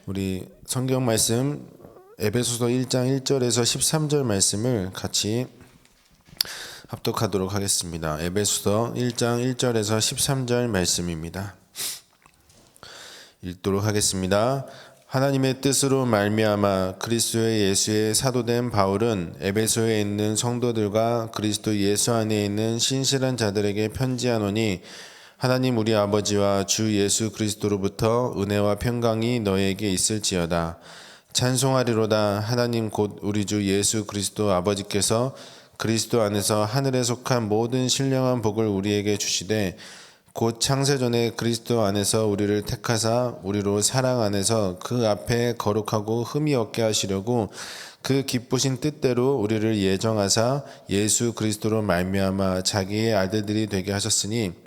우리 성경 말씀 에베소서 1장 1절에서 13절 말씀을 같이 합독하도록 하겠습니다. 에베소서 1장 1절에서 13절 말씀입니다. 읽도록 하겠습니다. 하나님의 뜻으로 말미암아 그리스도 예수의 사도된 바울은 에베소에 있는 성도들과 그리스도 예수 안에 있는 신실한 자들에게 편지하노니 하나님 우리 아버지와 주 예수 그리스도로부터 은혜와 평강이 너에게 있을지어다. 찬송하리로다. 하나님 곧 우리 주 예수 그리스도 아버지께서 그리스도 안에서 하늘에 속한 모든 신령한 복을 우리에게 주시되 곧 창세전에 그리스도 안에서 우리를 택하사 우리로 사랑 안에서 그 앞에 거룩하고 흠이 없게 하시려고 그 기쁘신 뜻대로 우리를 예정하사 예수 그리스도로 말미암아 자기의 아들들이 되게 하셨으니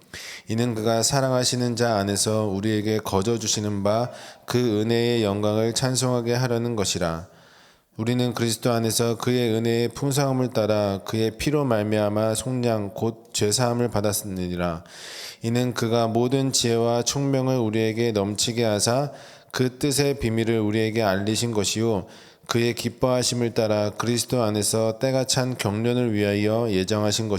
이는 그가 사랑하시는 자 안에서 우리에게 거저 주시는 바 그 은혜의 영광을 찬송하게 하려는 것이라. 우리는 그리스도 안에서 그의 은혜의 풍성함을 따라 그의 피로 말미암아 속량 곧 죄사함을 받았느니라. 이는 그가 모든 지혜와 총명을 우리에게 넘치게 하사 그 뜻의 비밀을 우리에게 알리신 것이요 그의 기뻐하심을 따라 그리스도 안에서 때가 찬 경륜을 위하여 예정하신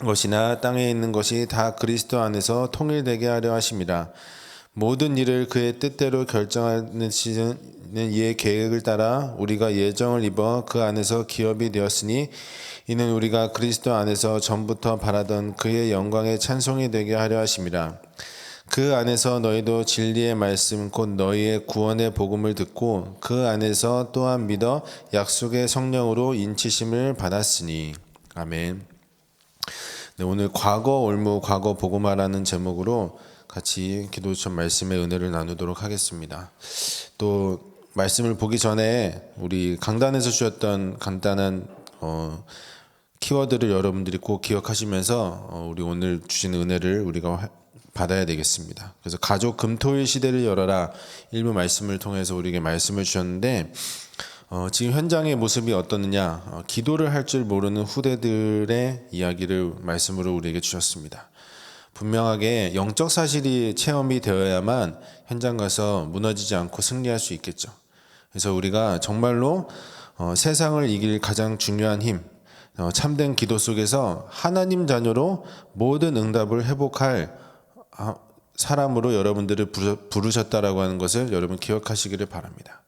것이나 땅에 있는 것이 다 그리스도 안에서 통일되게 하려 하심이라. 모든 일을 그의 뜻대로 결정하는 이의 계획을 따라 우리가 예정을 입어 그 안에서 기업이 되었으니 이는 우리가 그리스도 안에서 전부터 바라던 그의 영광의 찬송이 되게 하려 하심이라. 그 안에서 너희도 진리의 말씀 곧 너희의 구원의 복음을 듣고 그 안에서 또한 믿어 약속의 성령으로 인치심을 받았으니. 아멘. 네, 오늘 과거 올무 과거 복음화라는 제목으로 같이 기도처 말씀의 은혜를 나누도록 하겠습니다. 또 말씀을 보기 전에 우리 강단에서 주셨던 간단한 키워드를 여러분들이 꼭 기억하시면서 우리 오늘 주신 은혜를 우리가 받아야 되겠습니다. 그래서 가족 금토일 시대를 열어라 일부 말씀을 통해서 우리에게 말씀을 주셨는데 지금 현장의 모습이 어떻느냐, 기도를 할 줄 모르는 후대들의 이야기를 말씀으로 우리에게 주셨습니다. 분명하게 영적 사실이 체험이 되어야만 현장 가서 무너지지 않고 승리할 수 있겠죠. 그래서 우리가 정말로 세상을 이길 가장 중요한 힘, 참된 기도 속에서 하나님 자녀로 모든 응답을 회복할 사람으로 여러분들을 부르셨다라고 하는 것을 여러분 기억하시기를 바랍니다.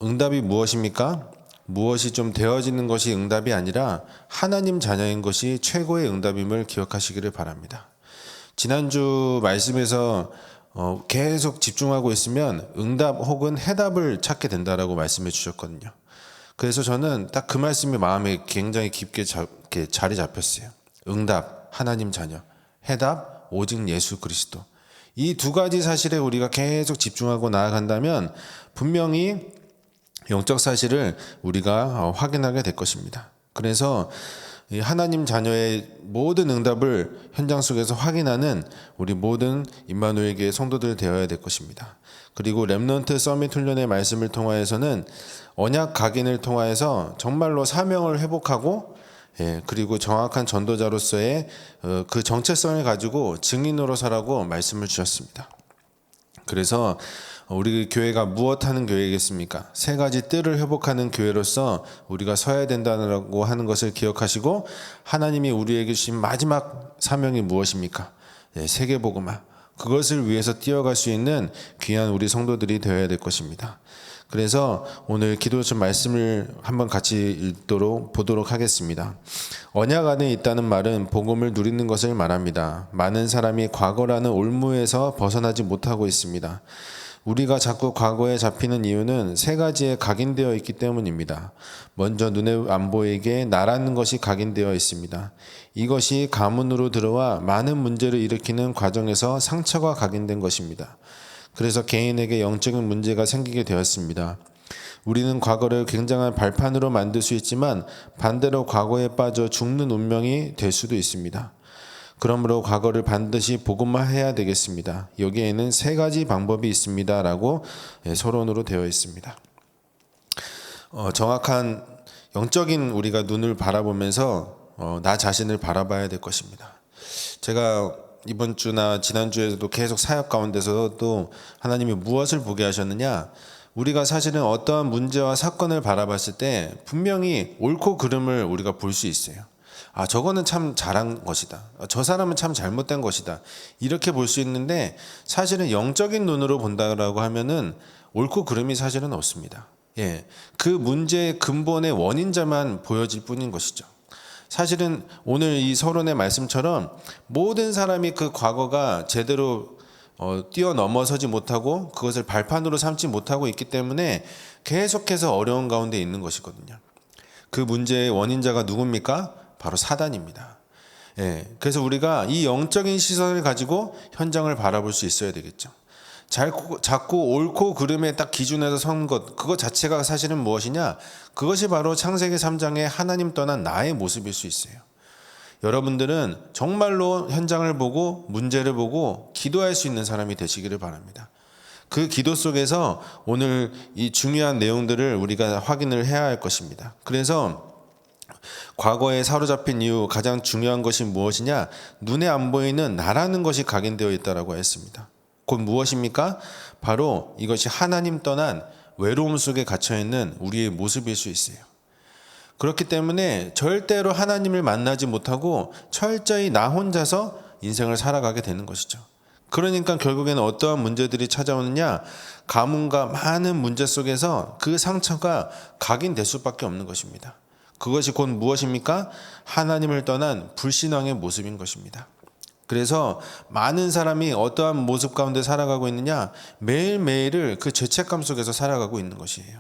응답이 무엇입니까? 무엇이 좀 되어지는 것이 응답이 아니라 하나님 자녀인 것이 최고의 응답임을 기억하시기를 바랍니다. 지난주 말씀에서 계속 집중하고 있으면 응답 혹은 해답을 찾게 된다라고 말씀해 주셨거든요. 그래서 저는 딱 그 말씀이 마음에 굉장히 깊게 자리 잡혔어요. 응답, 하나님 자녀, 해답, 오직 예수 그리스도. 이 두 가지 사실에 우리가 계속 집중하고 나아간다면 분명히 영적 사실을 우리가 확인하게 될 것입니다. 그래서 하나님 자녀의 모든 응답을 현장 속에서 확인하는 우리 모든 임마누엘 교회 성도들 되어야 될 것입니다. 그리고 렘넌트 서밋 훈련의 말씀을 통하여서는 언약 각인을 통하여서 정말로 사명을 회복하고 그리고 정확한 전도자로서의 그 정체성을 가지고 증인으로 서라고 말씀을 주셨습니다. 그래서 우리 교회가 무엇 하는 교회겠습니까? 세 가지 뜰을 회복하는 교회로서 우리가 서야 된다고 하는 것을 기억하시고 하나님이 우리에게 주신 마지막 사명이 무엇입니까? 세계복음화. 그것을 위해서 뛰어갈 수 있는 귀한 우리 성도들이 되어야 될 것입니다. 그래서 오늘 기도처 말씀을 한번 같이 보도록 하겠습니다. 언약 안에 있다는 말은 복음을 누리는 것을 말합니다. 많은 사람이 과거라는 올무에서 벗어나지 못하고 있습니다. 우리가 자꾸 과거에 잡히는 이유는 세 가지에 각인되어 있기 때문입니다. 먼저 눈에 안 보이게 나라는 것이 각인되어 있습니다. 이것이 가문으로 들어와 많은 문제를 일으키는 과정에서 상처가 각인된 것입니다. 그래서 개인에게 영적인 문제가 생기게 되었습니다. 우리는 과거를 굉장한 발판으로 만들 수 있지만 반대로 과거에 빠져 죽는 운명이 될 수도 있습니다. 그러므로 과거를 반드시 복음화해야 되겠습니다. 여기에는 세 가지 방법이 있습니다. 라고 서론으로 되어 있습니다. 정확한 영적인 우리가 눈을 바라보면서 나 자신을 바라봐야 될 것입니다. 제가 이번 주나 지난주에도 계속 사역 가운데서도 하나님이 무엇을 보게 하셨느냐, 우리가 사실은 어떠한 문제와 사건을 바라봤을 때 분명히 옳고 그름을 우리가 볼 수 있어요. 아, 저거는 참 잘한 것이다, 저 사람은 참 잘못된 것이다, 이렇게 볼 수 있는데, 사실은 영적인 눈으로 본다라고 하면은 옳고 그름이 사실은 없습니다. 예, 그 문제의 근본의 원인자만 보여질 뿐인 것이죠. 사실은 오늘 이 서론의 말씀처럼 모든 사람이 그 과거가 제대로 뛰어넘어서지 못하고 그것을 발판으로 삼지 못하고 있기 때문에 계속해서 어려운 가운데 있는 것이거든요. 그 문제의 원인자가 누굽니까? 바로 사단입니다. 예, 그래서 우리가 이 영적인 시선을 가지고 현장을 바라볼 수 있어야 되겠죠. 자꾸 옳고 그름에 딱 기준에서 선 것, 그것 자체가 사실은 무엇이냐? 그것이 바로 창세기 3장의 하나님 떠난 나의 모습일 수 있어요. 여러분들은 정말로 현장을 보고 문제를 보고 기도할 수 있는 사람이 되시기를 바랍니다. 그 기도 속에서 오늘 이 중요한 내용들을 우리가 확인을 해야 할 것입니다. 그래서 과거에 사로잡힌 이유 가장 중요한 것이 무엇이냐? 눈에 안 보이는 나라는 것이 각인되어 있다라고 했습니다. 곧 무엇입니까? 바로 이것이 하나님 떠난 외로움 속에 갇혀있는 우리의 모습일 수 있어요. 그렇기 때문에 절대로 하나님을 만나지 못하고 철저히 나 혼자서 인생을 살아가게 되는 것이죠. 그러니까 결국에는 어떠한 문제들이 찾아오느냐? 가뭄과 많은 문제 속에서 그 상처가 각인될 수밖에 없는 것입니다. 그것이 곧 무엇입니까? 하나님을 떠난 불신앙의 모습인 것입니다. 그래서 많은 사람이 어떠한 모습 가운데 살아가고 있느냐? 매일매일을 그 죄책감 속에서 살아가고 있는 것이에요.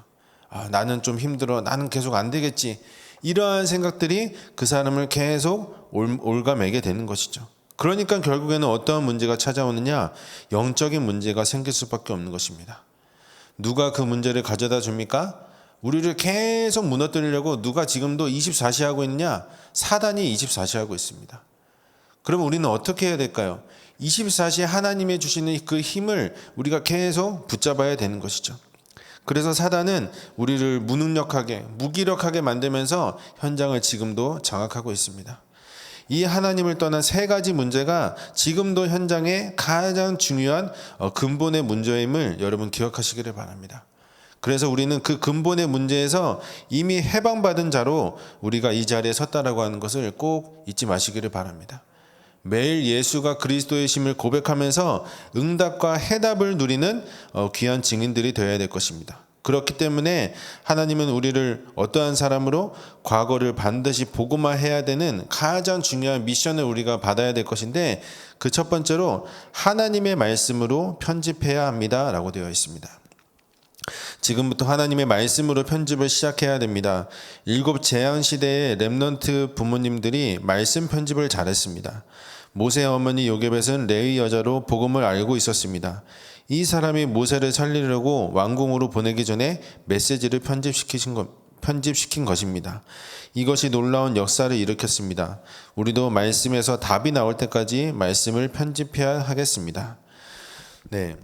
아, 나는 좀 힘들어, 나는 계속 안 되겠지, 이러한 생각들이 그 사람을 계속 올가매게 되는 것이죠. 그러니까 결국에는 어떠한 문제가 찾아오느냐? 영적인 문제가 생길 수밖에 없는 것입니다. 누가 그 문제를 가져다 줍니까? 우리를 계속 무너뜨리려고 누가 지금도 24시 하고 있느냐? 사단이 24시 하고 있습니다. 그럼 우리는 어떻게 해야 될까요? 24시에 하나님이 주시는 그 힘을 우리가 계속 붙잡아야 되는 것이죠. 그래서 사단은 우리를 무능력하게, 무기력하게 만들면서 현장을 지금도 장악하고 있습니다. 이 하나님을 떠난 세 가지 문제가 지금도 현장의 가장 중요한 근본의 문제임을 여러분 기억하시기를 바랍니다. 그래서 우리는 그 근본의 문제에서 이미 해방받은 자로 우리가 이 자리에 섰다라고 하는 것을 꼭 잊지 마시기를 바랍니다. 매일 예수가 그리스도의 심을 고백하면서 응답과 해답을 누리는 귀한 증인들이 되어야 될 것입니다. 그렇기 때문에 하나님은 우리를 어떠한 사람으로 과거를 반드시 복음화해야 되는 가장 중요한 미션을 우리가 받아야 될 것인데, 그 첫 번째로 하나님의 말씀으로 편집해야 합니다 라고 되어 있습니다. 지금부터 하나님의 말씀으로 편집을 시작해야 됩니다. 7 재앙 시대의 렘넌트 부모님들이 말씀 편집을 잘했습니다. 모세의 어머니 요게벳은 레위 여자로 복음을 알고 있었습니다. 이 사람이 모세를 살리려고 왕궁으로 보내기 전에 메시지를 편집시킨 것입니다. 이것이 놀라운 역사를 일으켰습니다. 우리도 말씀에서 답이 나올 때까지 말씀을 편집해야 하겠습니다. 네.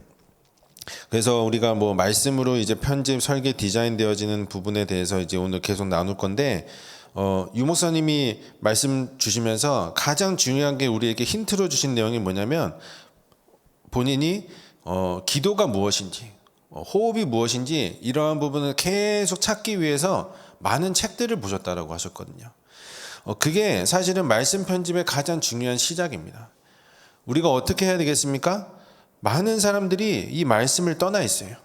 그래서 우리가 말씀으로 이제 편집, 설계, 디자인 되어지는 부분에 대해서 이제 오늘 계속 나눌 건데, 유 목사님이 말씀 주시면서 가장 중요한 게 우리에게 힌트로 주신 내용이 뭐냐면, 본인이 기도가 무엇인지, 호흡이 무엇인지 이러한 부분을 계속 찾기 위해서 많은 책들을 보셨다라고 하셨거든요. 그게 사실은 말씀 편집의 가장 중요한 시작입니다. 우리가 어떻게 해야 되겠습니까? 많은 사람들이 이 말씀을 떠나 있어요.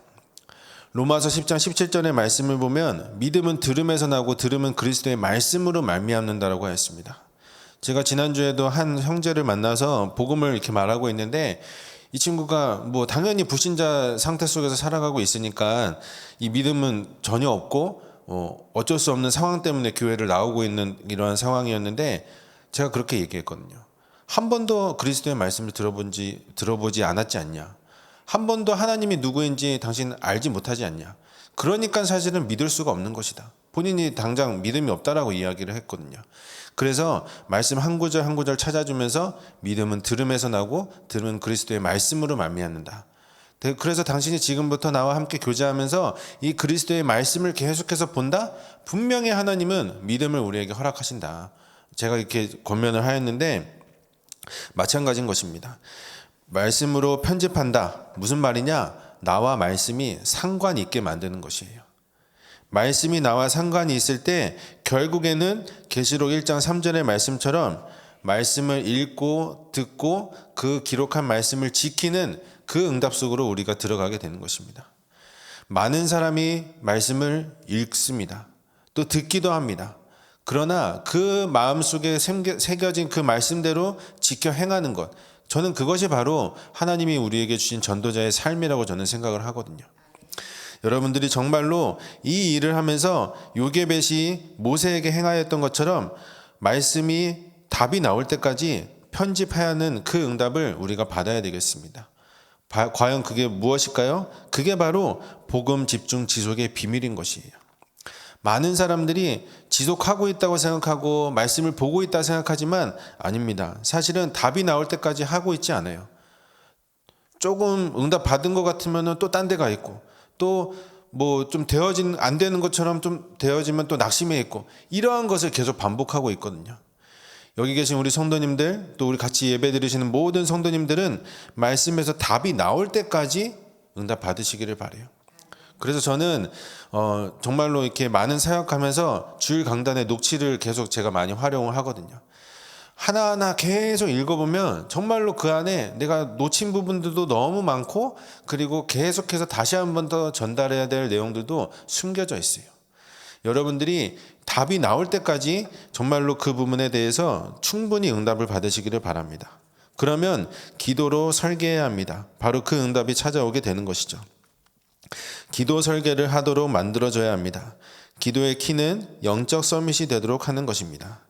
로마서 10장 17절의 말씀을 보면 믿음은 들음에서 나고 들음은 그리스도의 말씀으로 말미암는다라고 했습니다. 제가 지난주에도 한 형제를 만나서 복음을 이렇게 말하고 있는데, 이 친구가 당연히 불신자 상태 속에서 살아가고 있으니까 이 믿음은 전혀 없고 어쩔 수 없는 상황 때문에 교회를 나오고 있는 이러한 상황이었는데, 제가 그렇게 얘기했거든요. 한 번도 그리스도의 말씀을 들어보지 않았지 않냐? 한 번도 하나님이 누구인지 당신 알지 못하지 않냐? 그러니까 사실은 믿을 수가 없는 것이다. 본인이 당장 믿음이 없다라고 이야기를 했거든요. 그래서 말씀 한 구절 한 구절 찾아주면서 믿음은 들음에서 나고 들음은 그리스도의 말씀으로 말미암는다. 그래서 당신이 지금부터 나와 함께 교제하면서 이 그리스도의 말씀을 계속해서 본다? 분명히 하나님은 믿음을 우리에게 허락하신다. 제가 이렇게 권면을 하였는데, 마찬가지인 것입니다. 말씀으로 편집한다. 무슨 말이냐? 나와 말씀이 상관이 있게 만드는 것이에요. 말씀이 나와 상관이 있을 때 결국에는 계시록 1장 3절의 말씀처럼 말씀을 읽고 듣고 그 기록한 말씀을 지키는 그 응답 속으로 우리가 들어가게 되는 것입니다. 많은 사람이 말씀을 읽습니다. 또 듣기도 합니다. 그러나 그 마음속에 새겨진 그 말씀대로 지켜 행하는 것, 저는 그것이 바로 하나님이 우리에게 주신 전도자의 삶이라고 저는 생각을 하거든요. 여러분들이 정말로 이 일을 하면서 요게벳이 모세에게 행하였던 것처럼 말씀이 답이 나올 때까지 편집해야 하는 그 응답을 우리가 받아야 되겠습니다. 과연 그게 무엇일까요? 그게 바로 복음 집중 지속의 비밀인 것이에요. 많은 사람들이 지속하고 있다고 생각하고 말씀을 보고 있다 생각하지만 아닙니다. 사실은 답이 나올 때까지 하고 있지 않아요. 조금 응답 받은 것 같으면 또 딴 데 가 있고, 또 뭐 좀 안 되는 것처럼 좀 되어지면 또 낙심해 있고, 이러한 것을 계속 반복하고 있거든요. 여기 계신 우리 성도님들, 또 우리 같이 예배 드리시는 모든 성도님들은 말씀에서 답이 나올 때까지 응답 받으시기를 바라요. 그래서 저는 정말로 이렇게 많은 사역하면서 주일 강단의 녹취를 계속 제가 많이 활용을 하거든요. 하나하나 계속 읽어보면 정말로 그 안에 내가 놓친 부분들도 너무 많고, 그리고 계속해서 다시 한 번 더 전달해야 될 내용들도 숨겨져 있어요. 여러분들이 답이 나올 때까지 정말로 그 부분에 대해서 충분히 응답을 받으시기를 바랍니다. 그러면 기도로 설계해야 합니다. 바로 그 응답이 찾아오게 되는 것이죠. 기도 설계를 하도록 만들어져야 합니다. 기도의 키는 영적 서밋이 되도록 하는 것입니다.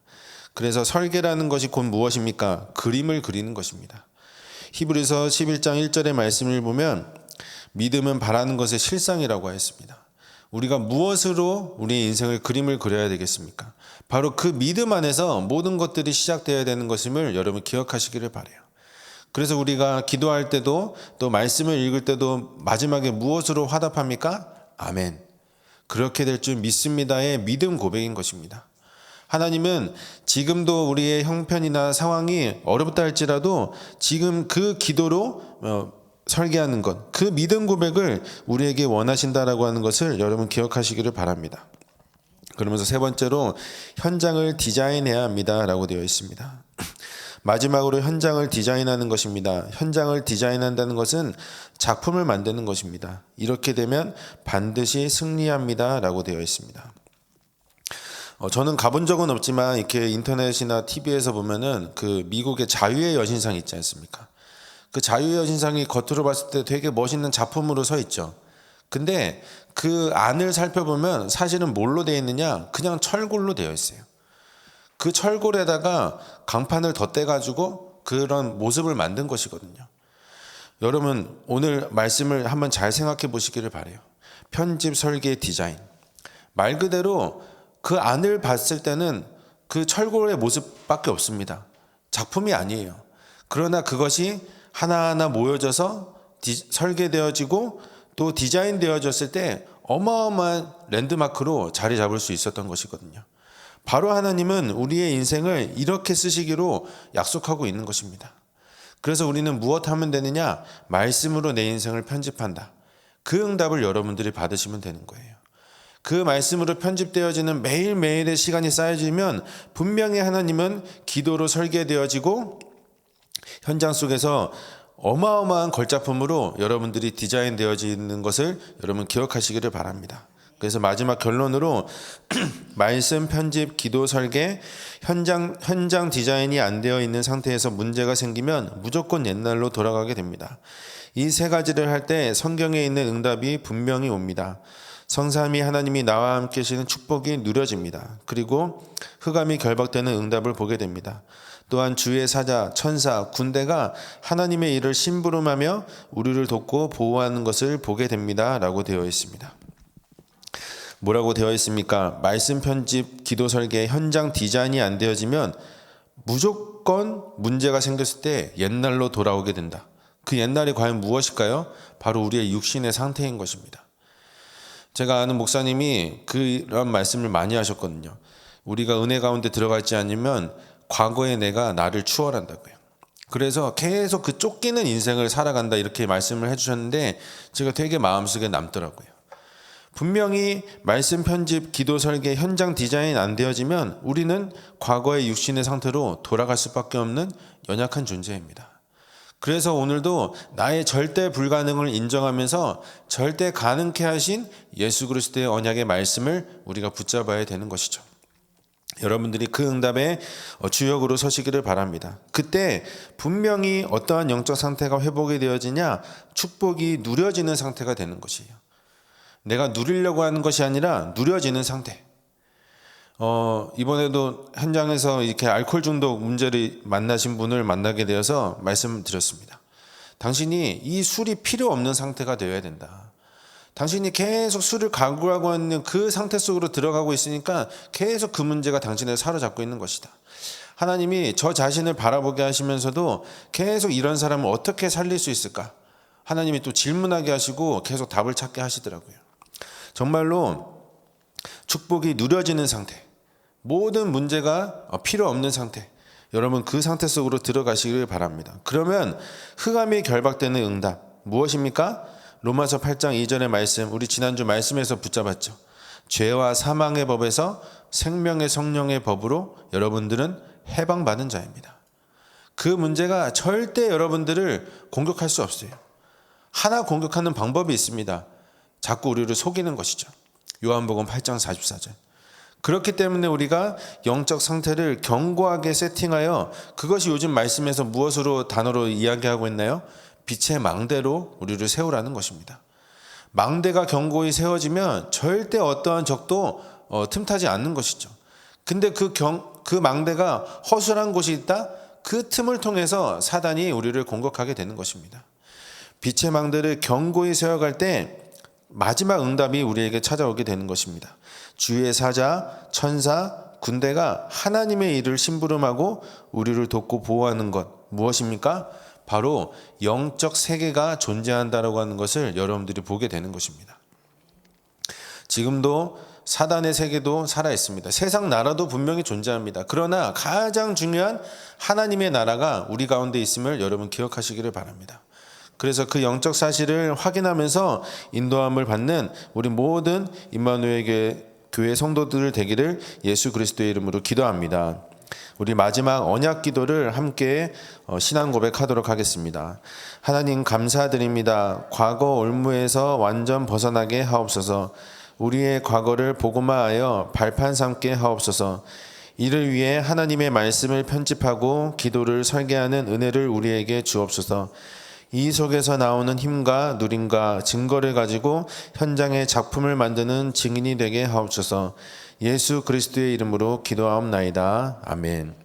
그래서 설계라는 것이 곧 무엇입니까? 그림을 그리는 것입니다. 히브리서 11장 1절의 말씀을 보면 믿음은 바라는 것의 실상이라고 하였습니다. 우리가 무엇으로 우리의 인생을 그림을 그려야 되겠습니까? 바로 그 믿음 안에서 모든 것들이 시작되어야 되는 것임을 여러분 기억하시기를 바라요. 그래서 우리가 기도할 때도 또 말씀을 읽을 때도 마지막에 무엇으로 화답합니까? 아멘. 그렇게 될 줄 믿습니다의 믿음 고백인 것입니다. 하나님은 지금도 우리의 형편이나 상황이 어렵다 할지라도 지금 그 기도로 설계하는 것, 그 믿음 고백을 우리에게 원하신다라고 하는 것을 여러분 기억하시기를 바랍니다. 그러면서 세 번째로 현장을 디자인해야 합니다라고 되어 있습니다. 마지막으로 현장을 디자인하는 것입니다. 현장을 디자인한다는 것은 작품을 만드는 것입니다. 이렇게 되면 반드시 승리합니다라고 되어 있습니다. 저는 가본 적은 없지만 이렇게 인터넷이나 TV에서 보면은 그 미국의 자유의 여신상 있지 않습니까? 그 자유의 여신상이 겉으로 봤을 때 되게 멋있는 작품으로 서 있죠. 근데 그 안을 살펴보면 사실은 뭘로 되어 있느냐? 그냥 철골로 되어 있어요. 그 철골에다가 강판을 덧대가지고 그런 모습을 만든 것이거든요. 여러분 오늘 말씀을 한번 잘 생각해 보시기를 바라요. 편집, 설계, 디자인. 말 그대로 그 안을 봤을 때는 그 철골의 모습밖에 없습니다. 작품이 아니에요. 그러나 그것이 하나하나 모여져서 설계되어지고 또 디자인되어졌을 때 어마어마한 랜드마크로 자리 잡을 수 있었던 것이거든요. 바로 하나님은 우리의 인생을 이렇게 쓰시기로 약속하고 있는 것입니다. 그래서 우리는 무엇 하면 되느냐? 말씀으로 내 인생을 편집한다. 그 응답을 여러분들이 받으시면 되는 거예요. 그 말씀으로 편집되어지는 매일매일의 시간이 쌓여지면 분명히 하나님은 기도로 설계되어지고 현장 속에서 어마어마한 걸작품으로 여러분들이 디자인되어지는 것을 여러분 기억하시기를 바랍니다. 그래서 마지막 결론으로 말씀, 편집, 기도, 설계, 현장 디자인이 안 되어 있는 상태에서 문제가 생기면 무조건 옛날로 돌아가게 됩니다. 이 세 가지를 할 때 성경에 있는 응답이 분명히 옵니다. 성삼위 하나님이 나와 함께 하시는 축복이 누려집니다. 그리고 흑암이 결박되는 응답을 보게 됩니다. 또한 주의 사자, 천사, 군대가 하나님의 일을 심부름하며 우리를 돕고 보호하는 것을 보게 됩니다. 라고 되어 있습니다. 뭐라고 되어 있습니까? 말씀 편집, 기도 설계, 현장 디자인이 안 되어지면 무조건 문제가 생겼을 때 옛날로 돌아오게 된다. 그 옛날이 과연 무엇일까요? 바로 우리의 육신의 상태인 것입니다. 제가 아는 목사님이 그런 말씀을 많이 하셨거든요. 우리가 은혜 가운데 들어가 있지 않으면 과거의 내가 나를 추월한다고요. 그래서 계속 그 쫓기는 인생을 살아간다 이렇게 말씀을 해주셨는데 제가 되게 마음속에 남더라고요. 분명히 말씀 편집, 기도 설계, 현장 디자인 안 되어지면 우리는 과거의 육신의 상태로 돌아갈 수밖에 없는 연약한 존재입니다. 그래서 오늘도 나의 절대 불가능을 인정하면서 절대 가능케 하신 예수 그리스도의 언약의 말씀을 우리가 붙잡아야 되는 것이죠. 여러분들이 그 응답에 주역으로 서시기를 바랍니다. 그때 분명히 어떠한 영적 상태가 회복이 되어지냐? 축복이 누려지는 상태가 되는 것이에요. 내가 누리려고 하는 것이 아니라 누려지는 상태. 이번에도 현장에서 이렇게 알코올 중독 문제를 만나신 분을 만나게 되어서 말씀드렸습니다. 당신이 이 술이 필요 없는 상태가 되어야 된다. 당신이 계속 술을 강구하고 있는 그 상태 속으로 들어가고 있으니까 계속 그 문제가 당신을 사로잡고 있는 것이다. 하나님이 저 자신을 바라보게 하시면서도 계속 이런 사람을 어떻게 살릴 수 있을까? 하나님이 또 질문하게 하시고 계속 답을 찾게 하시더라고요. 정말로 축복이 누려지는 상태, 모든 문제가 필요 없는 상태, 여러분 그 상태 속으로 들어가시길 바랍니다. 그러면 흑암이 결박되는 응답 무엇입니까? 로마서 8장 2절의 말씀, 우리 지난주 말씀에서 붙잡았죠. 죄와 사망의 법에서 생명의 성령의 법으로 여러분들은 해방받은 자입니다. 그 문제가 절대 여러분들을 공격할 수 없어요. 하나 공격하는 방법이 있습니다. 자꾸 우리를 속이는 것이죠. 요한복음 8장 44절. 그렇기 때문에 우리가 영적 상태를 견고하게 세팅하여, 그것이 요즘 말씀에서 무엇으로 단어로 이야기하고 있나요? 빛의 망대로 우리를 세우라는 것입니다. 망대가 견고히 세워지면 절대 어떠한 적도 틈타지 않는 것이죠. 근데 그 망대가 허술한 곳이 있다? 그 틈을 통해서 사단이 우리를 공격하게 되는 것입니다. 빛의 망대를 견고히 세워갈 때 마지막 응답이 우리에게 찾아오게 되는 것입니다. 주의 사자, 천사, 군대가 하나님의 일을 심부름하고 우리를 돕고 보호하는 것 무엇입니까? 바로 영적 세계가 존재한다라고 하는 것을 여러분들이 보게 되는 것입니다. 지금도 사단의 세계도 살아 있습니다. 세상 나라도 분명히 존재합니다. 그러나 가장 중요한 하나님의 나라가 우리 가운데 있음을 여러분 기억하시기를 바랍니다. 그래서 그 영적 사실을 확인하면서 인도함을 받는 우리 모든 임마누엘 교회 성도들 되기를 예수 그리스도의 이름으로 기도합니다. 우리 마지막 언약 기도를 함께 신앙 고백하도록 하겠습니다. 하나님 감사드립니다. 과거 올무에서 완전 벗어나게 하옵소서. 우리의 과거를 복음화하여 발판 삼게 하옵소서. 이를 위해 하나님의 말씀을 편집하고 기도를 설계하는 은혜를 우리에게 주옵소서. 이 속에서 나오는 힘과 누림과 증거를 가지고 현장의 작품을 만드는 증인이 되게 하옵소서. 예수 그리스도의 이름으로 기도하옵나이다. 아멘.